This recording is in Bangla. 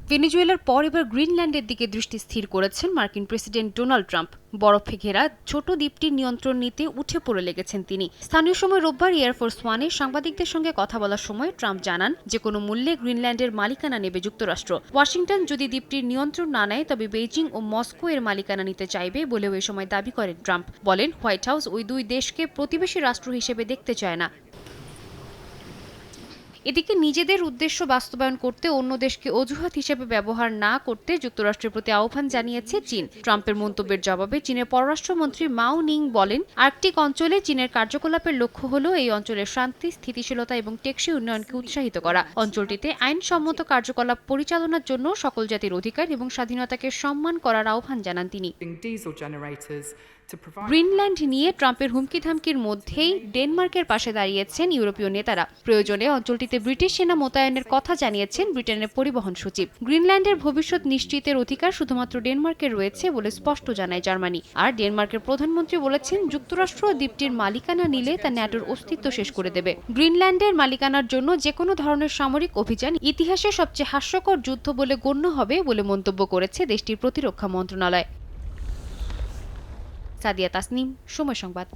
ভেনেজুয়েলার পর এবার গ্রিনল্যান্ডের দিকে দৃষ্টি স্থির করেছেন মার্কিন প্রেসিডেন্ট ডোনাল্ড ট্রাম্প। বরফে ঘেরা ছোট দ্বীপটির নিয়ন্ত্রণ নিতে উঠে পড়ে লেগেছেন তিনি। স্থানীয় সময় রোববার এয়ারফোর্স ওয়ানে সাংবাদিকদের সঙ্গে কথা বলার সময় ট্রাম্প জানান, যে কোনো মূল্যে গ্রিনল্যান্ডের মালিকানা নেবে যুক্তরাষ্ট্র। ওয়াশিংটন যদি দ্বীপটির নিয়ন্ত্রণ না নেয় তবে বেইজিং ও মস্কো এর মালিকানা নিতে চাইবে বলেও এ সময় দাবি করেন ট্রাম্প। বলেন, হোয়াইট হাউস ওই দুই দেশকে প্রতিবেশী রাষ্ট্র হিসেবে দেখতে চায় না। এদিকে নিজেদের উদ্দেশ্য বাস্তবায়ন করতে অন্য দেশকে অজুহাত হিসেবে ব্যবহার না করতে যুক্তরাষ্ট্রের প্রতি আহ্বান জানিয়েছে চীন। ট্রাম্পের মন্তব্যের জবাবে চীনের পররাষ্ট্রমন্ত্রী মাও নিং বলেন, আর্কটিক অঞ্চলে চীনের কার্যকলাপের লক্ষ্য হল এই অঞ্চলের শান্তি, স্থিতিশীলতা এবং টেকসই উন্নয়নকে উৎসাহিত করা। অঞ্চলটিতে আইনসম্মত কার্যকলাপ পরিচালনার জন্য সকল জাতির অধিকার এবং স্বাধীনতাকে সম্মান করার আহ্বান জানান তিনি। গ্রিনল্যান্ড নিয়ে ট্রাম্পের হুমকি ধামকির মধ্যেই ডেনমার্কের পাশে দাঁড়িয়েছেন ইউরোপীয় নেতারা। প্রয়োজনে অঞ্চলটিতে ব্রিটিশ সেনা মোতায়েনের কথা জানিয়েছেন ব্রিটেনের পরিবহন সচিব। গ্রিনল্যান্ডের ভবিষ্যৎ নিশ্চিতের অধিকার শুধুমাত্র ডেনমার্কের রয়েছে বলে স্পষ্ট জানায় জার্মানি। আর ডেনমার্কের প্রধানমন্ত্রী বলেছেন, যুক্তরাষ্ট্র দ্বীপটির মালিকানা নিলে তা ন্যাটোর অস্তিত্ব শেষ করে দেবে। গ্রিনল্যান্ডের মালিকানার জন্য যে কোনো ধরনের সামরিক অভিযান ইতিহাসে সবচেয়ে হাস্যকর যুদ্ধ বলে গণ্য হবে বলে মন্তব্য করেছে দেশটির প্রতিরক্ষা মন্ত্রণালয়। সাদিয়া তাসনিম, সময় সংবাদ।